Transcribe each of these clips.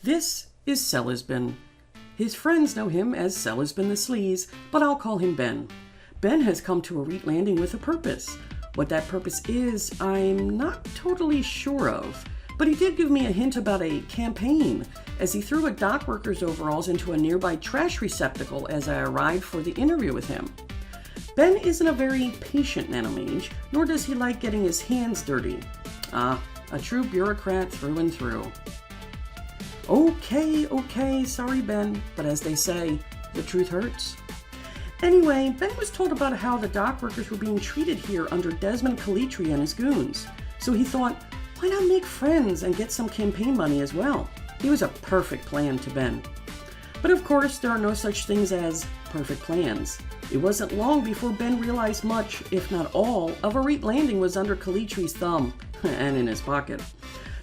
This is Selisbin. His friends know him as Selisbin the Sleaze, but I'll call him Ben. Ben has come to Arete Landing with a purpose. What that purpose is, I'm not totally sure of, but he did give me a hint about a campaign as he threw a dock worker's overalls into a nearby trash receptacle as I arrived for the interview with him. Ben isn't a very patient nanomage, nor does he like getting his hands dirty. A true bureaucrat through and through. Okay, sorry Ben, but as they say, the truth hurts. Anyway, Ben was told about how the dock workers were being treated here under Desmond Calitri and his goons, so he thought, why not make friends and get some campaign money as well? It was a perfect plan to Ben. But of course, there are no such things as perfect plans. It wasn't long before Ben realized much, if not all, of Arete Landing was under Calitri's thumb, and in his pocket.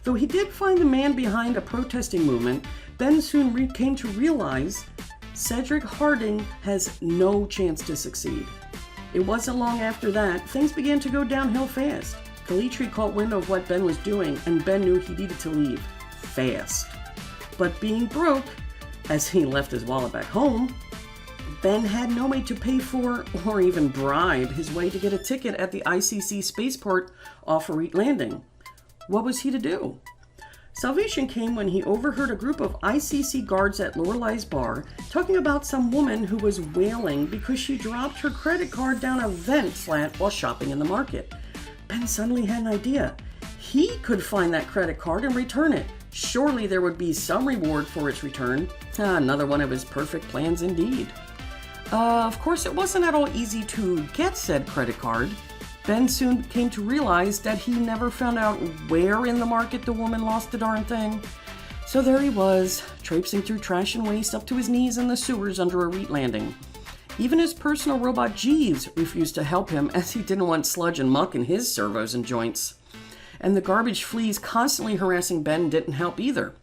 Though he did find the man behind a protesting movement, Ben soon came to realize Cedric Harding has no chance to succeed. It wasn't long after that, things began to go downhill fast. Calitri caught wind of what Ben was doing, and Ben knew he needed to leave. Fast. But being broke, as he left his wallet back home, Ben had no way to pay for, or even bribe, his way to get a ticket at the ICC spaceport off Arete Landing. What was he to do? Salvation came when he overheard a group of ICC guards at Lorelei's bar talking about some woman who was wailing because she dropped her credit card down a vent slant while shopping in the market. Ben suddenly had an idea. He could find that credit card and return it. Surely there would be some reward for its return. Another one of his perfect plans indeed. Of course, it wasn't at all easy to get said credit card. Ben soon came to realize that he never found out where in the market the woman lost the darn thing. So there he was, traipsing through trash and waste up to his knees in the sewers under Arete Landing. Even his personal robot Jeeves refused to help him as he didn't want sludge and muck in his servos and joints. And the garbage fleas constantly harassing Ben didn't help either.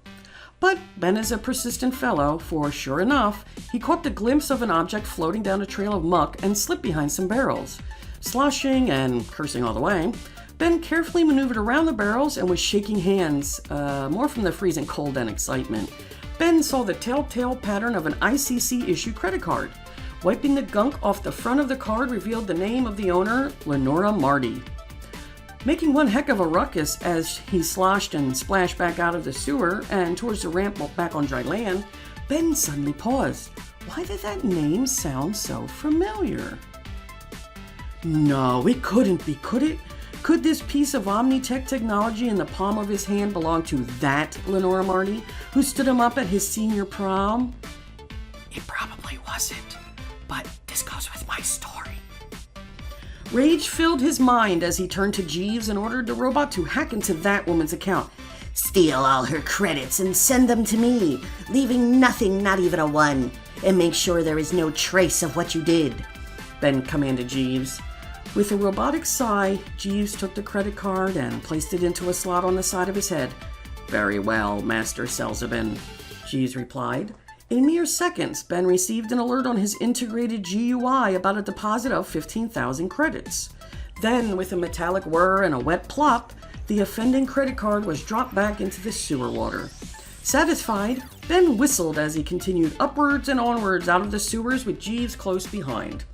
But Ben is a persistent fellow, for sure enough, he caught the glimpse of an object floating down a trail of muck and slipped behind some barrels. Sloshing and cursing all the way, Ben carefully maneuvered around the barrels and was shaking hands, more from the freezing cold and excitement. Ben saw the telltale pattern of an ICC-issued credit card. Wiping the gunk off the front of the card revealed the name of the owner, Lenora Marty. Making one heck of a ruckus as he sloshed and splashed back out of the sewer and towards the ramp back on dry land, Ben suddenly paused. Why did that name sound so familiar? No, it couldn't be, could it? Could this piece of Omnitech technology in the palm of his hand belong to that Lenora Marty, who stood him up at his senior prom? It probably wasn't, but this goes with my story. Rage filled his mind as he turned to Jeeves and ordered the robot to hack into that woman's account. Steal all her credits and send them to me, leaving nothing, not even a 1, and make sure there is no trace of what you did, Ben commanded Jeeves. With a robotic sigh, Jeeves took the credit card and placed it into a slot on the side of his head. Very well, Master Selzabin, Jeeves replied. In mere seconds, Ben received an alert on his integrated GUI about a deposit of 15,000 credits. Then, with a metallic whir and a wet plop, the offending credit card was dropped back into the sewer water. Satisfied, Ben whistled as he continued upwards and onwards out of the sewers with Jeeves close behind.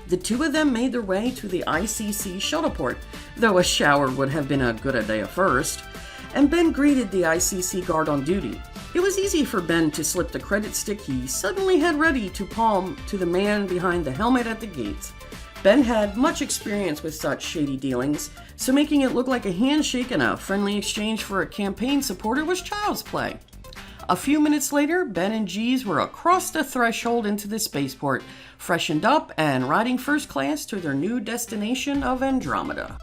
The two of them made their way to the ICC shuttleport, though a shower would have been a good idea first, and Ben greeted the ICC guard on duty. It was easy for Ben to slip the credit stick he suddenly had ready to palm to the man behind the helmet at the gate. Ben had much experience with such shady dealings, so making it look like a handshake and a friendly exchange for a campaign supporter was child's play. A few minutes later, Ben and Jeeves were across the threshold into the spaceport, freshened up and riding first class to their new destination of Andromeda.